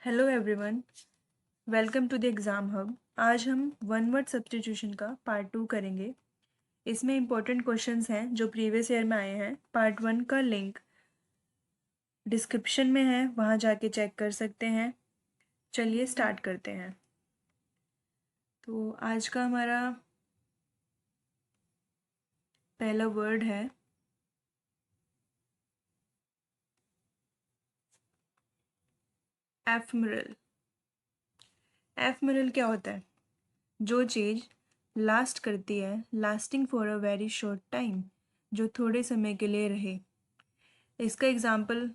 Hello everyone, welcome to the exam hub. आज हम one word substitution का part 2 करेंगे। इसमें इंपॉर्टेंट क्वेश्चंस हैं जो प्रीवियस ईयर में आए हैं। पार्ट 1 का लिंक डिस्क्रिप्शन में है, वहाँ जाके चेक कर सकते हैं। चलिए स्टार्ट करते हैं। तो आज का हमारा पहला वर्ड है एफमरल। एफमरल क्या होता है? जो चीज़ लास्ट करती है, lasting for a very short time, जो थोड़े समय के लिए रहे। इसका एग्जाम्पल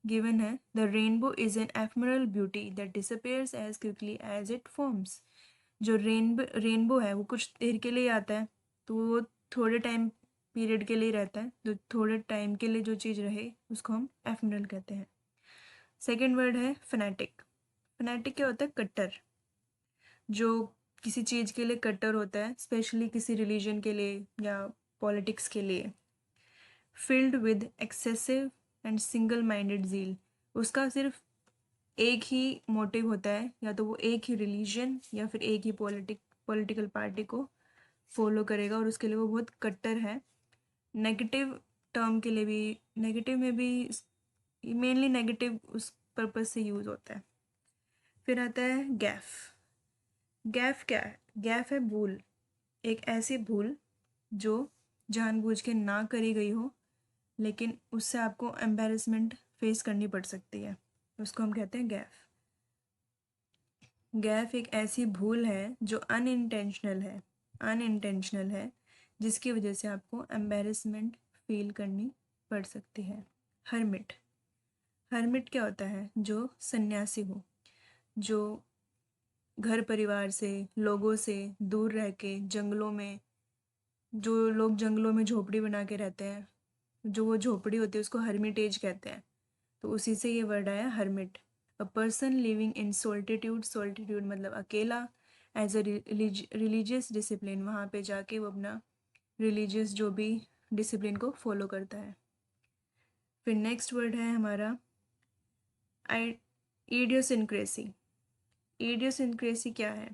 गिवन है, the rainbow is an ephemeral beauty that disappears as quickly as it forms. जो रेनबो है वो कुछ देर के लिए आता है, तो वो थोड़े टाइम पीरियड के लिए रहता है। तो थोड़े टाइम के लिए जो चीज़ रहे उसको हम एफमरल कहते हैं। सेकेंड वर्ड है फनेटिक। फनेटिक क्या होता है? कट्टर। जो किसी चीज़ के लिए कट्टर होता है, स्पेशली किसी रिलीजन के लिए या पॉलिटिक्स के लिए। Filled with excessive and single minded zeal. उसका सिर्फ एक ही मोटिव होता है, या तो वो एक ही रिलीजन या फिर एक ही पॉलिटिकल पार्टी को फॉलो करेगा, और उसके लिए वो बहुत कट्टर है। नेगेटिव टर्म के लिए भी, नेगेटिव में भी मेनली नेगेटिव उस पर्पज से यूज़ होता है। फिर आता है गैफ। गैफ क्या है? गैफ है भूल। एक ऐसी भूल जो जानबूझ के ना करी गई हो, लेकिन उससे आपको एम्बेरसमेंट फेस करनी पड़ सकती है, उसको हम कहते हैं गैफ। गैफ एक ऐसी भूल है जो अनइंटेंशनल है, जिसकी वजह से आपको एम्बेरसमेंट फील करनी पड़ सकती है। हर्मिट। हर्मिट क्या होता है? जो सन्यासी हो, जो घर परिवार से, लोगों से दूर रह के जंगलों में, जो लोग जंगलों में झोपड़ी बना के रहते हैं, जो वो झोपड़ी होती है उसको हर्मिटेज कहते हैं। तो उसी से ये वर्ड आया hermit. A person living in solitude. Solitude मतलब अकेला। एज अ रिलीजियस डिसिप्लिन, वहाँ पे जाके वो अपना रिलीजियस जो भी डिसिप्लिन को फॉलो करता है। फिर नेक्स्ट वर्ड है हमारा इडियोसिंक्रेसी। इडियोसिंक्रेसी क्या है?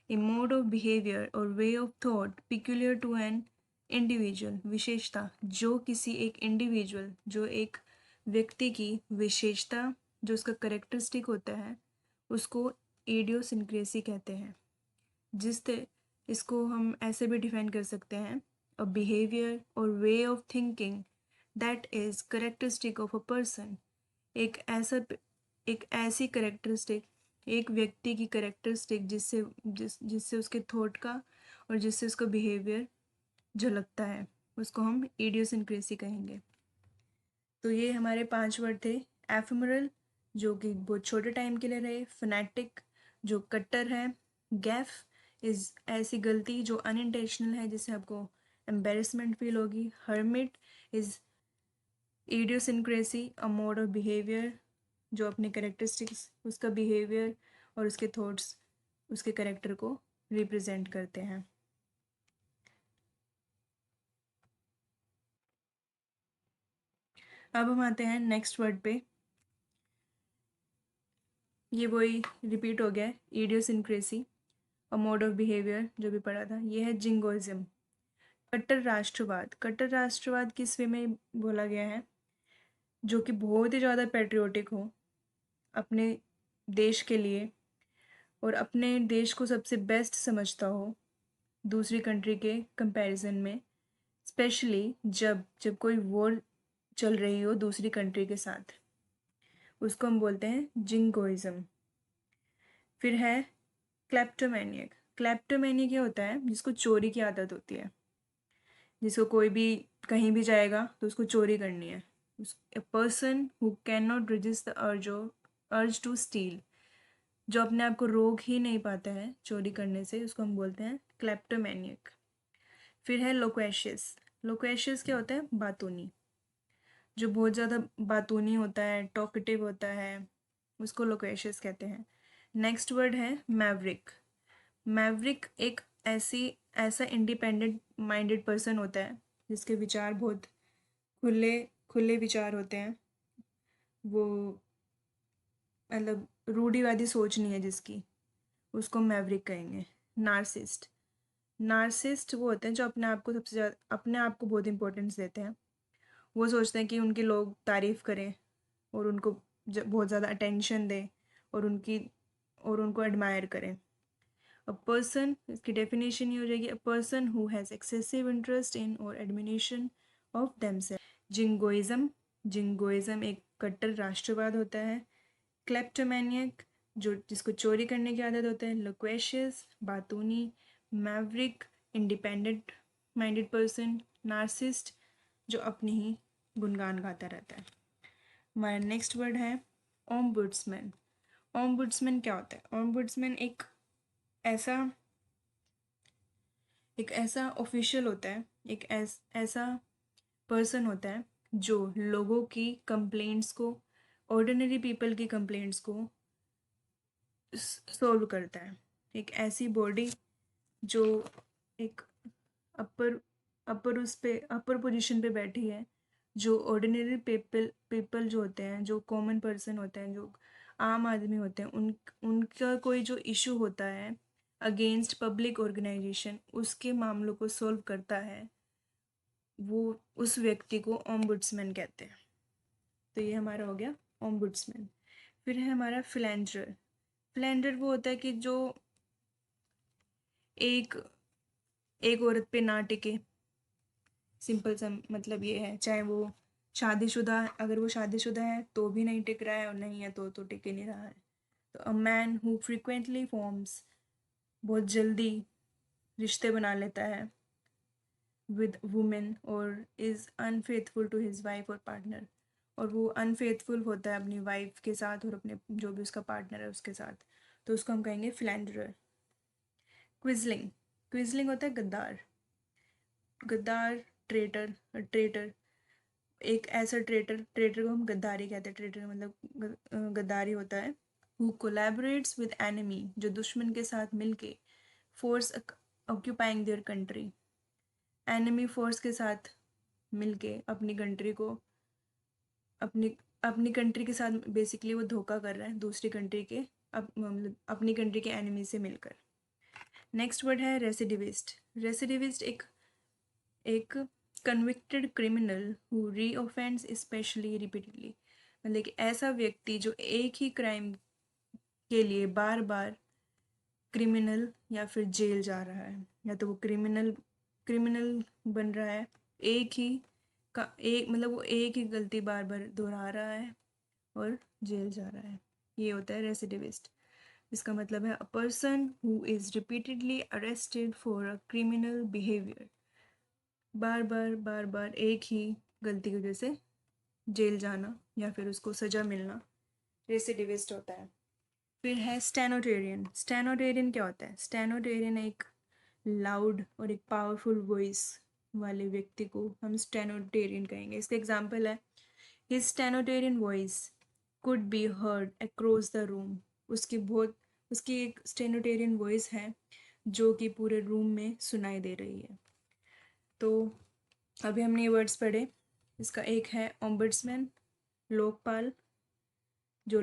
ए मोड ऑफ बिहेवियर और way of thought peculiar to an individual. विशेषता, जो किसी एक इंडिविजुअल, जो एक व्यक्ति की विशेषता, जो उसका करेक्टरिस्टिक होता है, उसको इडियोसिंक्रेसी कहते हैं। इसको हम ऐसे भी डिफाइन कर सकते हैं, अ बिहेवियर और way of thinking that is characteristic of a person. एक ऐसी करेक्टरिस्टिक, एक व्यक्ति की करेक्टरिस्टिक जिससे उसके थॉट का और जिससे उसका बिहेवियर झलकता है, उसको हम इडियोसिंक्रेसी कहेंगे। तो ये हमारे 5 वर्ड थे। एफेमरल, जो कि बहुत छोटे टाइम के लिए रहे। फनेटिक, जो कट्टर है। गैफ इज ऐसी गलती जो अनइंटेंशनल है, जिससे आपको एम्बेरसमेंट फील होगी। Hermit is idiosyncrasy, a mode of behaviour, जो अपने करेक्टरिस्टिक्स, उसका बिहेवियर और उसके थॉट्स उसके करेक्टर को रिप्रेजेंट करते हैं। अब हम आते हैं नेक्स्ट वर्ड पे। ये वही रिपीट हो गया है, idiosyncrasy, a mode of behaviour, जो भी पढ़ा था। ये है जिंगोइज्म। कट्टर राष्ट्रवाद। कट्टर राष्ट्रवाद किस वे में बोला गया है? जो कि बहुत ही ज़्यादा पेट्रियोटिक हो अपने देश के लिए, और अपने देश को सबसे बेस्ट समझता हो दूसरी कंट्री के कंपैरिजन में, स्पेशली जब जब कोई वॉर चल रही हो दूसरी कंट्री के साथ, उसको हम बोलते हैं जिंगोइज्म। फिर है क्लेप्टोमैनियक। क्लेप्टोमैनिया क्या होता है? जिसको चोरी की आदत होती है, जिसको कोई भी कहीं भी जाएगा तो उसको चोरी करनी है। A person who can not resist the urge to steal, जो अपने आप को रोक ही नहीं पाता है चोरी करने से, उसको हम बोलते हैं क्लेप्टोमैनियक। फिर है लोक्वेशियस। लोक्वेशियस क्या होता है? बातूनी। जो बहुत ज़्यादा बातूनी होता है, टॉकेटिव होता है, उसको लोक्वेशियस कहते हैं। नेक्स्ट वर्ड है मैवरिक। मैवरिक एक ऐसी ऐसा इंडिपेंडेंट माइंडेड पर्सन होता है जिसके विचार बहुत खुले खुले विचार होते हैं। वो मतलब रूढ़िवादी सोच नहीं है जिसकी, उसको मैवरिक कहेंगे। नार्सिस्ट, नार्सिस्ट वो होते हैं जो अपने आप को सबसे ज़्यादा, अपने आप को बहुत इंपॉर्टेंस देते हैं। वो सोचते हैं कि उनके लोग तारीफ़ करें और उनको बहुत ज़्यादा अटेंशन दें और उनको एडमायर करें। अ पर्सन, इसकी डेफिनेशन ये हो जाएगी, a person who has excessive interest in और admiration of themselves. Jingoism, jingoism एक कट्टर राष्ट्रवाद होता है। क्लेप्टोमैनियक, जो जिसको चोरी करने की आदत होता है। लोक्वेशियस, बातूनी। Maverick, independent minded person. Narcissist, जो अपनी ही गुणगान गाता रहता है। हमारा नेक्स्ट वर्ड है ओम्बुड्समैन। ओम्बुड्समैन क्या होता है? ओम्बुड्समैन ऐसा एक ऐसा ऑफिशियल होता है, एक ऐसा पर्सन होता है जो लोगों की कंप्लेंट्स को, ऑर्डिनरी पीपल की कंप्लेंट्स को सॉल्व करता है। एक ऐसी बॉडी जो एक अपर अपर उस पे अपर पोजीशन पे बैठी है, जो ऑर्डिनरी पीपल जो होते हैं, जो कॉमन पर्सन होते हैं, जो आम आदमी होते हैं, उनका कोई जो इशू होता है अगेंस्ट पब्लिक ऑर्गेनाइजेशन, उसके मामलों को सॉल्व करता है, वो उस व्यक्ति को ओम्बुड्समैन कहते हैं। तो ये हमारा हो गया ओम्बुड्समैन। फिर है हमारा फिलेंडर। फिलेंडर वो होता है कि जो एक एक औरत पे ना टिके। सिंपल सा मतलब ये है, चाहे वो शादीशुदा, अगर वो शादीशुदा है तो भी नहीं टिक रहा है, और नहीं है तो टिक ही नहीं रहा है। तो a man who frequently forms, बहुत जल्दी रिश्ते बना लेता है विद वुमेन, और is unfaithful to his wife or partner, और वो अनफेथफुल होता है अपनी वाइफ के साथ और अपने जो भी उसका पार्टनर है उसके साथ, तो उसको हम कहेंगे फिलेंडरर। क्विजलिंग, क्विजलिंग होता है गद्दार। गद्दार, ट्रेटर, ट्रेटर एक ऐसा ट्रेटर, ट्रेटर को हम गद्दारी कहते हैं। ट्रेटर मतलब गद्दारी होता है। हु कोलैबोरेट्स विद एनिमी, जो दुश्मन के साथ मिलके force occupying their country, enemy force के साथ मिलके अपनी कंट्री को, अपनी अपनी कंट्री के साथ बेसिकली वो धोखा कर रहा है दूसरी कंट्री के, मतलब अपनी कंट्री के एनिमी से मिलकर। नेक्स्ट वर्ड है रेसिडिविस्ट। रेसिडिविस्ट एक एक convicted criminal who reoffends specially repeatedly, मतलब कि ऐसा व्यक्ति जो एक ही क्राइम के लिए बार बार क्रिमिनल या फिर जेल जा रहा है, या तो वो क्रिमिनल क्रिमिनल बन रहा है, एक ही का एक मतलब वो एक ही गलती बार बार दोहरा रहा है और जेल जा रहा है। ये होता है रेसिडिविस्ट। इसका मतलब है a person who is repeatedly arrested for a criminal behaviour, बार बार एक ही गलती की वजह से जेल जाना या फिर उसको सज़ा मिलना रेसिडिविस्ट होता है। फिर है स्टेनोटेरियन। स्टेनोटेरियन क्या होता है? स्टेनोटेरियन एक लाउड और एक पावरफुल वॉइस वाले व्यक्ति को हम स्टेनोटेरियन कहेंगे। इसका एग्जांपल है, his stentorian voice could be heard across the room. उसकी एक स्टेनोटेरियन वॉइस है जो कि पूरे रूम में सुनाई दे रही है। तो अभी हमने ये वर्ड्स पढ़े। इसका एक है ओम्बड्समैन, लोकपाल, जो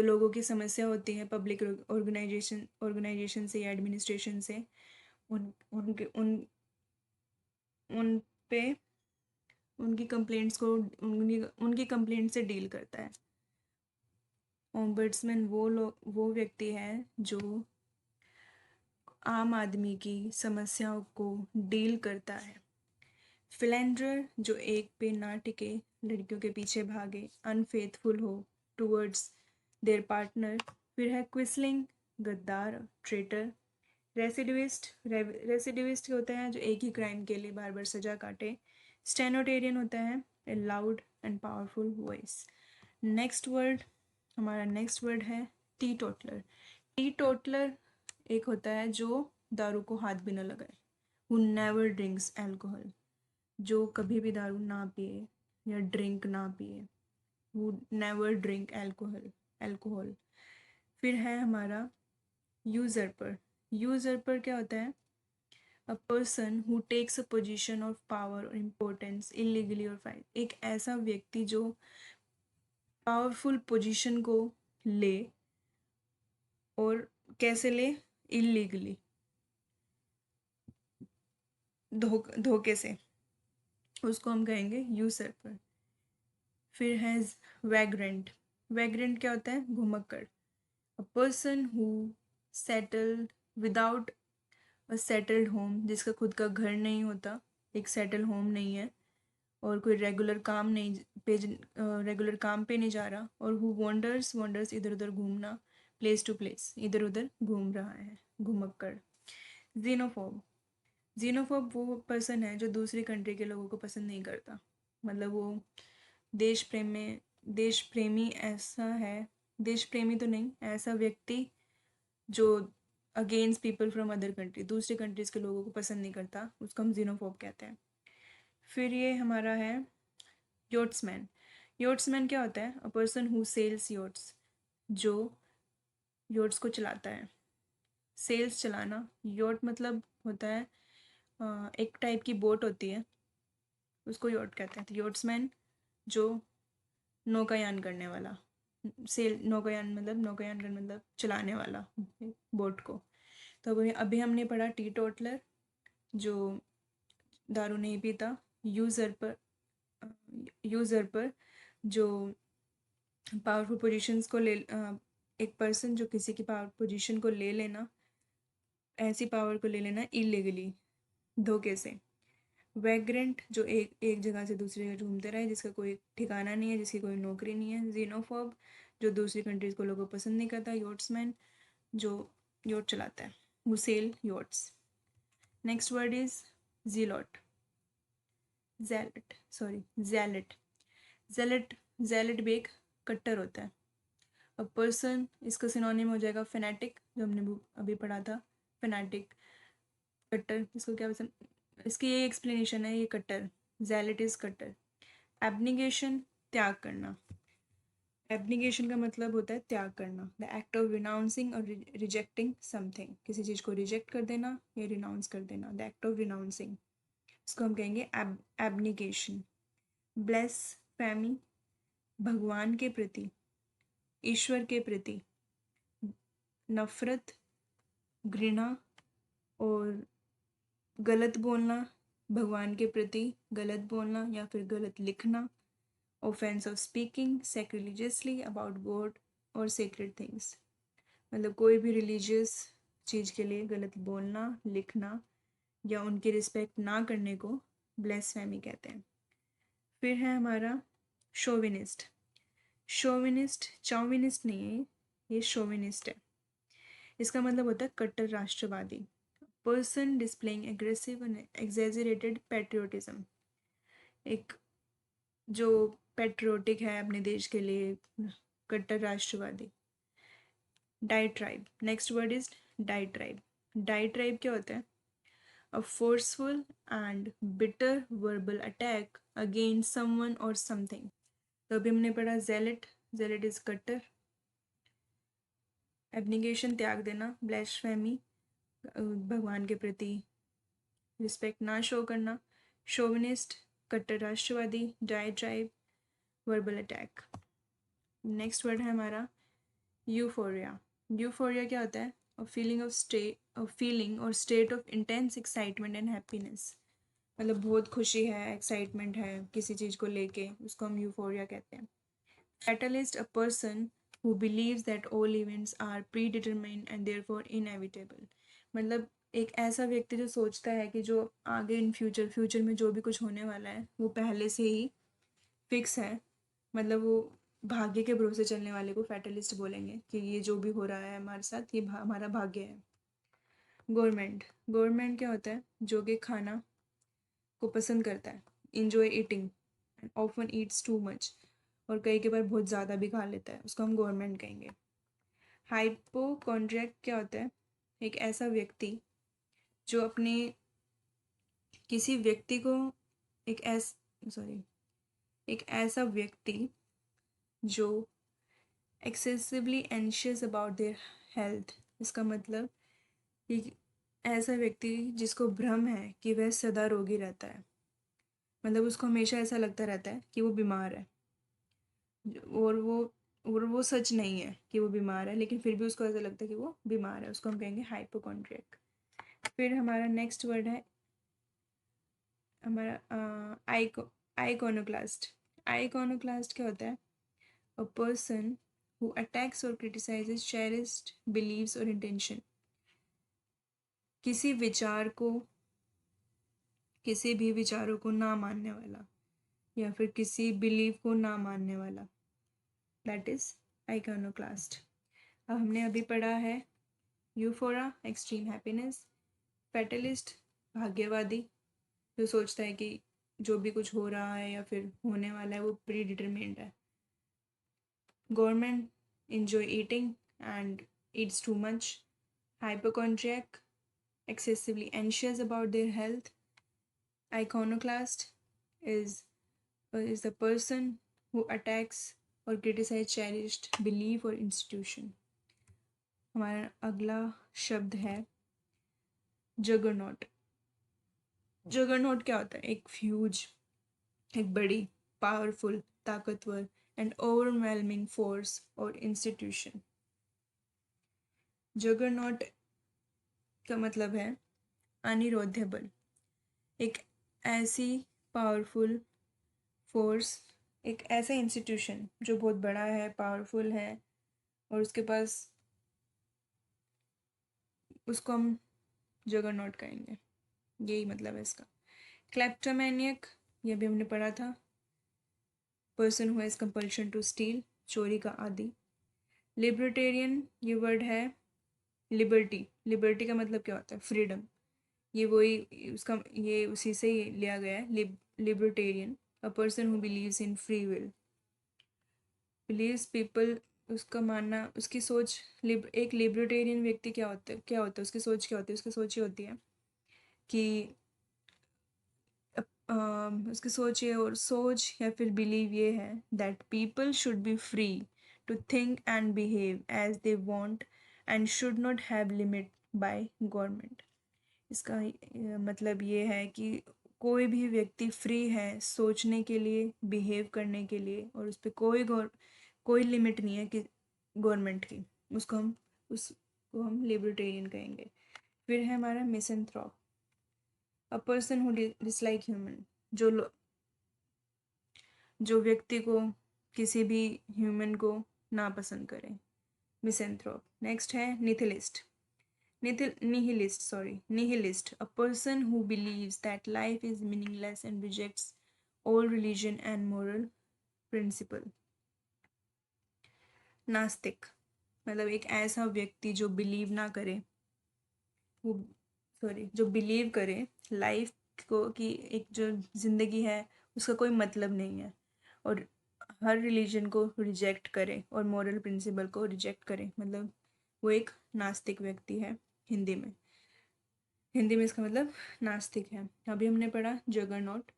लोगों की समस्या होती है पब्लिक ऑर्गेनाइजेशन से या एडमिनिस्ट्रेशन से, उन उनके उन उन पे उनकी कंप्लेंट्स को उनकी उनकी कंप्लेंट से डील करता है। ओम्बड्समैन वो व्यक्ति है जो आम आदमी की समस्याओं को डील करता है। फिलेंडर जो एक पे ना टिके, लड़कियों के पीछे भागे, अनफेथफुल हो टूवर्ड्स देयर पार्टनर। फिर है क्विसलिंग, गद्दार, ट्रेटर। रेसिडिविस्ट होते हैं जो एक ही क्राइम के लिए बार बार सजा काटे। स्टेनोटेरियन होता है ए लाउड एंड पावरफुल वॉइस। हमारा नेक्स्ट वर्ड है टी टोटलर। टी टोटलर एक होता है जो दारू को हाथ भी न लगाए, हु नेवर ड्रिंक्स एल्कोहल, जो कभी भी दारू ना पिए या ड्रिंक ना पिए, who never drink alcohol। फिर है हमारा यूजर्पर। यूजर्पर क्या होता है? A person who takes a position of power or importance illegally or फाइल, एक ऐसा व्यक्ति जो पावरफुल पोजीशन को ले, और कैसे ले? इलीगली, धोखे से, उसको हम कहेंगे यूसर्पर। फिर है वैग्रेंट। वैग्रेंट क्या होता है? घुमक्कड़। A person who settled without a settled home, जिसका खुद का घर नहीं होता, एक सेटल होम नहीं है, और कोई रेगुलर काम नहीं पे रेगुलर काम पे नहीं जा रहा, और हु वॉन्डर्स, वॉन्डर्स इधर उधर घूमना, प्लेस टू प्लेस, इधर उधर घूम रहा है, घुमक्कड़। जीनोफोब। जीनोफोब वो पर्सन है जो दूसरी कंट्री के लोगों को पसंद नहीं करता, मतलब वो देश प्रेम में, देश प्रेमी ऐसा है, देश प्रेमी तो नहीं, ऐसा व्यक्ति जो against people from other country, दूसरी कंट्रीज़ के लोगों को पसंद नहीं करता, उसको हम जीनोफोब कहते हैं। फिर ये हमारा है योट्समैन। योट्समैन क्या होता है? अ पर्सन हु सेल्स योट्स, जो योट्स को चलाता है। सेल्स, चलाना। योट मतलब होता है एक टाइप की बोट होती है, उसको योट कहते हैं। तो योट्समैन जो नौकायान करने वाला, सेल नौकायान मतलब, नौकायान करने मतलब चलाने वाला बोट को। तो अभी हमने पढ़ा टी टोटलर, जो दारू नहीं पीता। यूज़र पर, यूज़र पर जो पावरफुल पोजीशंस को ले, एक पर्सन जो किसी की पावर पोजीशन को ले लेना, ऐसी पावर को ले लेना इलीगली, धोखे से। वैग्रेंट जो एक एक जगह से दूसरी जगह घूमते रहे, जिसका कोई ठिकाना नहीं है, जिसकी कोई नौकरी नहीं है। जीनोफोब जो दूसरी कंट्रीज़ को लोगों को पसंद नहीं करता। योट्समैन जो योट चलाता है, who sail yachts. Next word is zealot. Zealot. Zealot भी एक कट्टर होता है। अ पर्सन, इसका सिनोनिम हो जाएगा फेनेटिक, जो हमने अभी पढ़ा था। फेनेटिक, कट्टर, इसको क्या पसंद, इसकी ये एक्सप्लेनेशन है, ये कट्टर। जैलेट इज कट्टर। एब्निगेशन, त्याग करना। एब्निगेशन का मतलब होता है त्याग करना, द एक्ट ऑफ रिनाउंसिंग और रिजेक्टिंग समथिंग, किसी चीज़ को रिजेक्ट कर देना या रिनाउंस कर देना, द एक्ट ऑफ रिनाउंसिंग, इसको हम कहेंगे एब्निगेशन। ब्लेस फैमी, भगवान के प्रति, ईश्वर के प्रति नफरत, घृणा और गलत बोलना, भगवान के प्रति गलत बोलना या फिर गलत लिखना। Offence of speaking sacrilegiously about god और सेक्रेड थिंग्स, मतलब कोई भी रिलीजियस चीज़ के लिए गलत बोलना, लिखना या उनकी रिस्पेक्ट ना करने को ब्लेसफेमी कहते हैं। फिर है हमारा शोविनिस्ट। शोविनिस्ट चाउविनिस्ट नहीं है, ये शोविनिस्ट है। इसका मतलब होता है कट्टर राष्ट्रवादी। Person displaying aggressive and exaggerated patriotism, एक जो पैट्रियोटिक है अपने देश के लिए, कट्टर राष्ट्रवादी। Diatribe. Next word is diatribe. Diatribe क्या होता है? A forceful and bitter verbal attack against someone और समथिंग। तो अभी हमने पढ़ा जेलेट। जेलेट इज कट्टर। एब्निगेशन, त्याग देना। ब्लैस्फेमी, भगवान के प्रति रिस्पेक्ट ना शो करना। शोविनिस्ट, कट्टर राष्ट्रवादी। डाइट्राइब, वर्बल अटैक। नेक्स्ट वर्ड है हमारा यूफोरिया। यूफोरिया क्या होता है? अ फीलिंग और state of intense excitement and happiness, मतलब बहुत खुशी है, एक्साइटमेंट है किसी चीज़ को लेके, उसको हम यूफोरिया कहते हैं। Fatalist, a person who believes that all events are predetermined and therefore inevitable, मतलब एक ऐसा व्यक्ति जो सोचता है कि जो आगे इन फ्यूचर में जो भी कुछ होने वाला है वो पहले से ही फिक्स है, मतलब वो भाग्य के भरोसे चलने वाले को फैटलिस्ट बोलेंगे कि ये जो भी हो रहा है हमारे साथ, ये हमारा भाग्य है। गवर्नमेंट क्या होता है? जो कि खाना को पसंद करता है, enjoy eating and often Yeats too much, और कई के बार बहुत ज़्यादा भी खा लेता है, उसको हम गवर्नमेंट कहेंगे। हाइपोकॉन्ड्रियक क्या होता है? एक ऐसा व्यक्ति जो अपने किसी व्यक्ति को, एक ऐसा व्यक्ति जो excessively anxious about their health, इसका मतलब कि ऐसा व्यक्ति जिसको भ्रम है कि वह सदा रोगी रहता है, मतलब उसको हमेशा ऐसा लगता रहता है कि वो बीमार है। और वो सच नहीं है कि वो बीमार है, लेकिन फिर भी उसको ऐसा लगता है कि वो बीमार है, उसको हम कहेंगे हाइपोकॉन्ड्रियक। फिर हमारा नेक्स्ट वर्ड है हमारा आइकोनोक्लास्ट। आइकोनोक्लास्ट क्या होता है? अ पर्सन हु अटैक्स और क्रिटिसाइजेस चेरिस्ड बिलीव्स और इंटेंशन। किसी विचार को, किसी भी विचारों को ना मानने वाला, या फिर किसी बिलीव को ना मानने वाला, दैट इज आइकोनोक्लास्ट। अब हमने अभी पढ़ा है यूफोरा, एक्सट्रीम हैप्पीनेस। फैटलिस्ट, भाग्यवादी, जो सोचता है कि जो भी कुछ हो रहा है या फिर होने वाला है वो प्री डिटरमिन्ड है। Government, enjoy eating and eats too much. Hypochondriac, excessively anxious about their health. Iconoclast is the person who attacks or criticize cherished belief or institution. हमारा अगला शब्द है जगरनॉट। जगरनॉट क्या होता है? एक ह्यूज, एक बड़ी, पावरफुल, ताकतवर एंड ओवरवेलमिंग फोर्स और इंस्टीट्यूशन। जगरनॉट का मतलब है अनिरोध्य बल। एक ऐसी पावरफुल फोर्स, एक ऐसा इंस्टीट्यूशन जो बहुत बड़ा है, पावरफुल है, और उसके पास, उसको हम जगरनॉट कहेंगे। यही मतलब है इसका। क्लेप्टोमैनियक, ये भी हमने पढ़ा था। Person who has compulsion to steal, चोरी का आदी। लिबर्टेरियन, ये वर्ड है लिबर्टी। लिबर्टी का मतलब क्या होता है? फ्रीडम। ये वही उसका, ये उसी से ही लिया गया है, libertarian. A person who believes in free will. Believes people, उसका मानना, उसकी सोच, एक लिबर्टेरियन व्यक्ति क्या होता है उसकी सोच क्या होती है? उसकी सोच ये होती है कि उसकी सोच ये, और सोच या फिर बिलीव ये है that people should be free to think and behave as they want and should not have limit by government. इसका मतलब ये है कि कोई भी व्यक्ति फ्री है सोचने के लिए, बिहेव करने के लिए, और उस पर कोई लिमिट नहीं है कि गवर्नमेंट की। उसको हम लिबर्टेरियन कहेंगे। फिर है हमारा misanthrope. A person who dislike human, जो जो व्यक्ति को, किसी भी ह्यूमन को नापसंद करे, मिसेंथ्रोप। नेक्स्ट है निथिलिस्ट। Nihilist, a person who believes that life is meaningless and rejects all religion and moral principle. नास्तिक, मतलब एक ऐसा व्यक्ति जो बिलीव ना करे, वो जो बिलीव करे लाइफ को, कि एक जो जिंदगी है उसका कोई मतलब नहीं है, और हर रिलीजन को रिजेक्ट करे और मॉरल प्रिंसिपल को रिजेक्ट करे, मतलब वो एक नास्तिक व्यक्ति है। हिंदी में इसका मतलब नास्तिक है। अभी हमने पढ़ा जगरनॉट,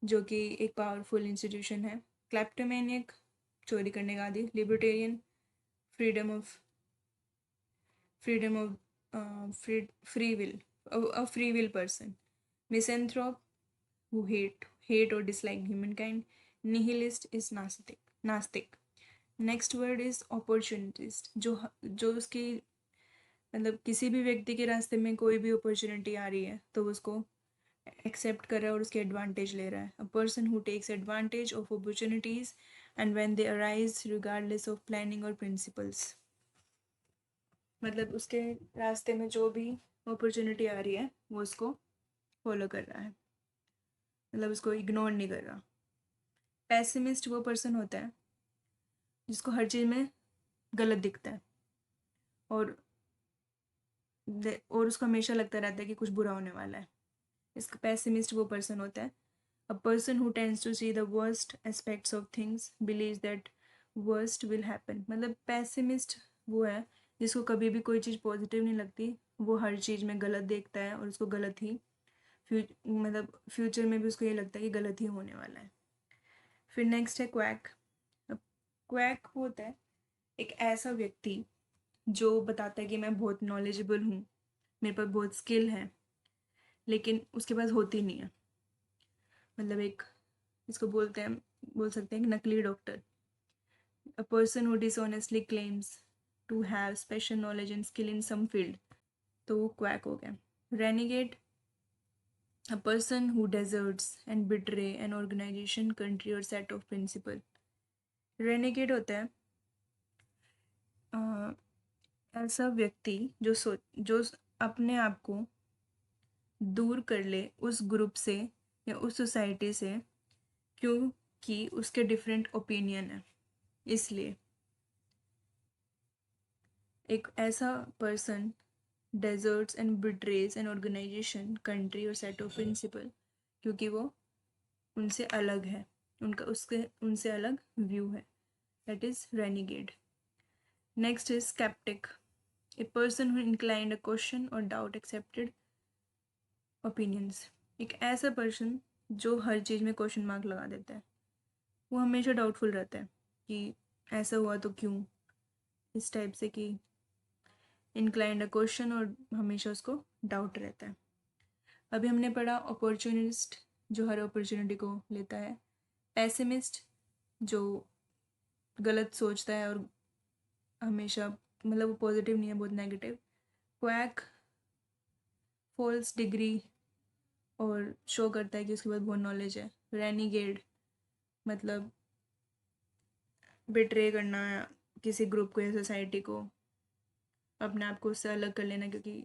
जो कि एक पावरफुल इंस्टीट्यूशन है। क्लेप्टोमैनियक, चोरी करने का आदी। Libertarian, freedom of freedom of free will, a free will person. Misanthrope, who hate और dislike human kind. Nihilist is नास्तिक। नेक्स्ट वर्ड इज अपॉर्चुनिटिस्ट, जो उसकी, मतलब किसी भी व्यक्ति के रास्ते में कोई भी अपॉर्चुनिटी आ रही है तो उसको एक्सेप्ट कर रहा है और उसके एडवांटेज ले रहा है। A person who takes advantage of opportunities and when they arise regardless of planning or principles. मतलब उसके रास्ते में जो भी अपॉर्चुनिटी आ रही है वो उसको फॉलो कर रहा है, मतलब उसको इग्नोर नहीं कर रहा। पैसिमिस्ट वो पर्सन होता है जिसको हर चीज़ में गलत दिखता है, और उसको हमेशा लगता रहता है कि कुछ बुरा होने वाला है। इसका पैसिमिस्ट वो पर्सन होता है a person who tends to see the worst aspects of things believes that worst will happen। मतलब पैसिमिस्ट वो है जिसको कभी भी कोई चीज़ पॉजिटिव नहीं लगती, वो हर चीज़ में गलत देखता है और उसको गलत ही मतलब फ्यूचर में भी उसको ये लगता है कि गलत ही होने वाला है। फिर नेक्स्ट है क्वैक। क्वैक होता है एक ऐसा व्यक्ति जो बताता है कि मैं बहुत नॉलेजेबल हूँ, मेरे पास बहुत स्किल है, लेकिन उसके पास होती नहीं है। मतलब एक, इसको बोल सकते हैं एक नकली doctor. a person who dishonestly claims to have special knowledge and skill in some field, तो वो क्वैक हो गया. Renegade, a person who deserts and betray an organization, country or set of principle. Renegade होता है ऐसा व्यक्ति जो अपने आप को दूर कर ले उस ग्रुप से या उस सोसाइटी से, क्योंकि उसके डिफरेंट ओपिनियन है. इसलिए एक ऐसा person deserts and betrays an organization, country और सेट ऑफ प्रिंसिपल, क्योंकि वो उनसे अलग है, उनसे अलग व्यू है. That is renegade. Next is sceptic, a person who inclined a question और डाउट एक्सेप्टेड ओपिनियंस. एक ऐसा पर्सन जो हर चीज़ में क्वेश्चन मार्क लगा देता है, वो हमेशा डाउटफुल रहता है कि ऐसा हुआ तो क्यों, इस टाइप से कि इंक्लाइंड अ क्वेश्चन और हमेशा उसको डाउट रहता है. अभी हमने पढ़ा अपॉर्चुनिस्ट, जो हर अपॉर्चुनिटी को लेता है. पेसिमिस्ट, जो गलत सोचता है और हमेशा मतलब वो पॉजिटिव नहीं है, बहुत नेगेटिव. क्वैक, फॉल्स डिग्री और शो करता है कि उसके पास बहुत नॉलेज है. रेनिगेड मतलब बिट्रे करना किसी ग्रुप को या सोसाइटी को, अपने आप को उससे अलग कर लेना क्योंकि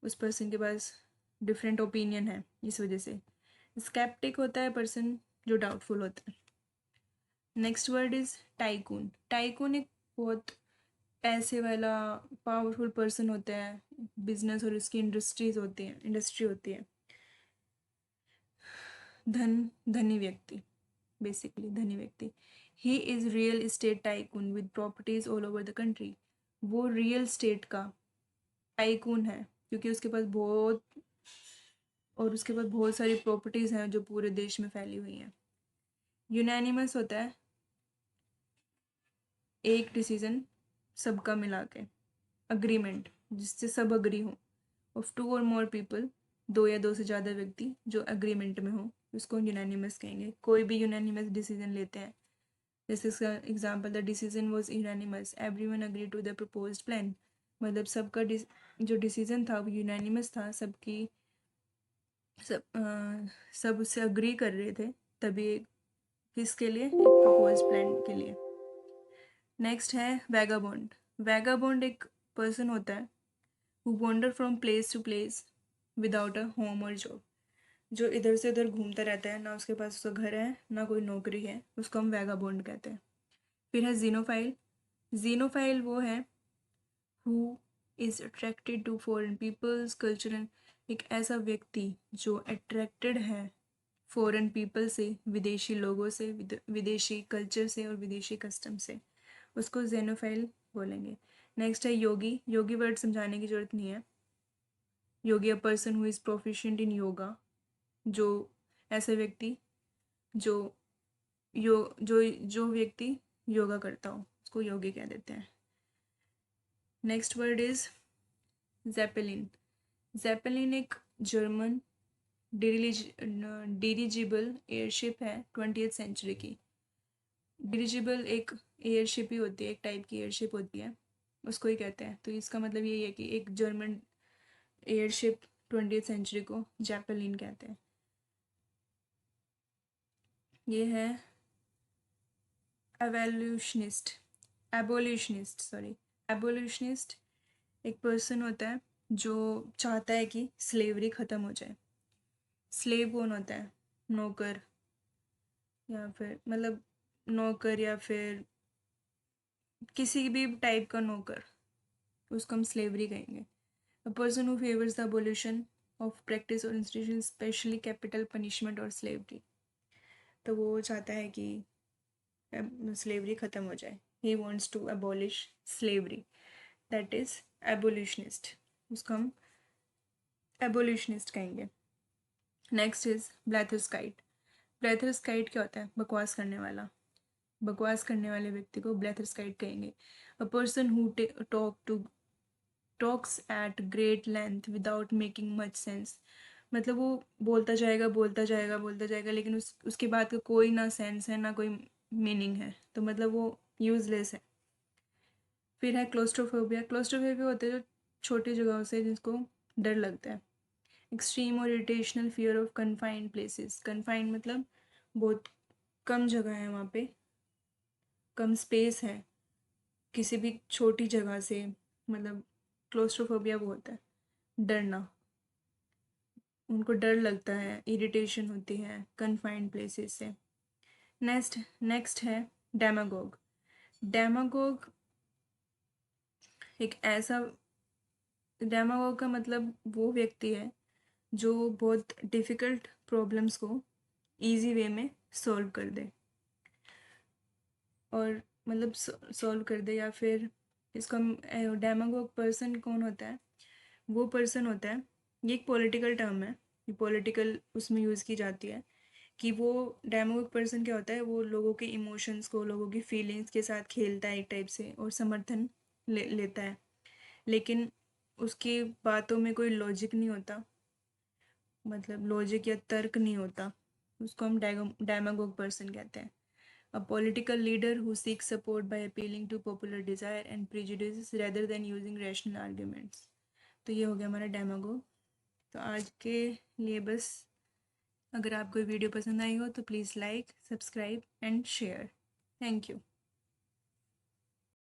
उस पर्सन के पास डिफरेंट ओपिनियन है इस वजह से. स्केप्टिक होता है पर्सन जो डाउटफुल होता है. Next word is tycoon. Tycoon एक बहुत पैसे वाला पावरफुल पर्सन होता है. बिजनेस और उसकी इंडस्ट्री होती है. धनी व्यक्ति, बेसिकली धनी व्यक्ति. He is real estate tycoon with properties all over the country. वो रियल स्टेट का टाइकून है क्योंकि उसके पास बहुत सारी प्रॉपर्टीज हैं जो पूरे देश में फैली हुई हैं. यूनानिमस होता है एक डिसीजन सबका मिला के, अग्रीमेंट जिससे सब अग्री हो. ऑफ टू और मोर पीपल, दो या दो से ज़्यादा व्यक्ति जो अग्रीमेंट में हो, उसको यूनानिमस कहेंगे. कोई भी यूनानिमस डिसीजन लेते हैं, जैसे इसका example, the decision was unanimous, everyone agree to the proposed plan. मतलब सबका जो डिसीजन था वो यूनानिमस था, सब उससे अग्री कर रहे थे, तभी किसके लिए, एक प्रपोज प्लान के लिए. नेक्स्ट है वैगाबॉन्ड. वैगाबॉन्ड एक पर्सन होता है who wander from place to place without a home or job. जो इधर से उधर घूमता रहता है, ना उसके पास उसका घर है ना कोई नौकरी है, उसको हम वैगाबॉन्ड कहते हैं. फिर है जीनोफाइल. जीनोफाइल वो है who is attracted to foreign people's culture. एक ऐसा व्यक्ति जो अट्रैक्टेड है फॉरेन पीपल से, विदेशी लोगों से, विदेशी कल्चर से और विदेशी कस्टम से, उसको जेनोफाइल बोलेंगे. नेक्स्ट है योगी. योगी वर्ड समझाने की जरूरत नहीं है. Yogi a person who is proficient in yoga. जो ऐसे व्यक्ति जो जो व्यक्ति योगा करता हो उसको योगी कह देते हैं. Next word is Zeppelin. Zeppelin एक जर्मन डिरिजिबल एयरशिप है 20th सेंचुरी की. डिरिजिबल एक एयरशिप ही होती है, एक टाइप की एयरशिप होती है, उसको ही कहते हैं. तो इसका मतलब यही है कि एक जर्मन एयरशिप 20th सेंचुरी को जेपेलिन कहते हैं. ये है एबोल्यूशनिस्ट. एक पर्सन होता है जो चाहता है कि स्लेवरी ख़त्म हो जाए. स्लेव कौन होता है, नौकर, या फिर मतलब नौकर या फिर किसी भी टाइप का नौकर, उसको हम स्लेवरी कहेंगे. A person who favours the abolition of practice और इंस्टीट्यूशन, स्पेशली कैपिटल पनिशमेंट और स्लेवरी. तो वो चाहता है कि स्लेवरी ख़त्म हो जाए. He wants to abolish slavery. That is abolitionist. उसको हम एबोल्यूशनिस्ट कहेंगे. Next is ब्लैथरस्काइट. ब्लैथरस्काइट क्या होता है, बकवास करने वाला. बकवास करने वाले व्यक्ति को ब्लैथरस्काइट कहेंगे. A person who talks eight great length without making much sense. मतलब वो बोलता जाएगा लेकिन उसके बाद का कोई ना सेंस है ना कोई मीनिंग है. तो मतलब वो यूजलेस है। फिर है क्लोस्ट्रोफोबिया। क्लोस्ट्रोफोबिया होता है जो छोटी जगहों से जिसको डर लगता है। एक्सट्रीम और irrational fear of confined places. Confined मतलब बहुत कम जगह है, वहाँ पे कम स्पेस है किसी भी छोटी जगह से, मतलब क्लोस्ट्रोफोबिया वो होता है डरना, उनको डर लगता है, इरिटेशन होती है कन्फाइंड प्लेसेस से। नेक्स्ट है डेमागोग। डेमागोग एक ऐसा, डेमागोग का मतलब वो व्यक्ति है जो बहुत डिफ़िकल्ट प्रॉब्लम्स को इजी वे में सॉल्व कर दे, और मतलब सॉल्व कर दे, या फिर इसको हम डेमागोग पर्सन कौन होता है, वो पर्सन होता है, ये एक पॉलिटिकल टर्म है, ये पॉलिटिकल उसमें यूज़ की जाती है कि वो डेमागोग पर्सन क्या होता है, वो लोगों के इमोशंस को, लोगों की फीलिंग्स के साथ खेलता है एक टाइप से, और समर्थन लेता है, लेकिन उसकी बातों में कोई लॉजिक नहीं होता, मतलब लॉजिक या तर्क नहीं होता, उसको हम डेमागोग पर्सन कहते हैं। A political leader who seeks support by appealing to popular desire and prejudice rather than using rational arguments. तो ये हो गया हमारा डेमागोग। तो आज के लिए बस, अगर आपको वीडियो पसंद आई हो तो please like, subscribe and share. Thank you.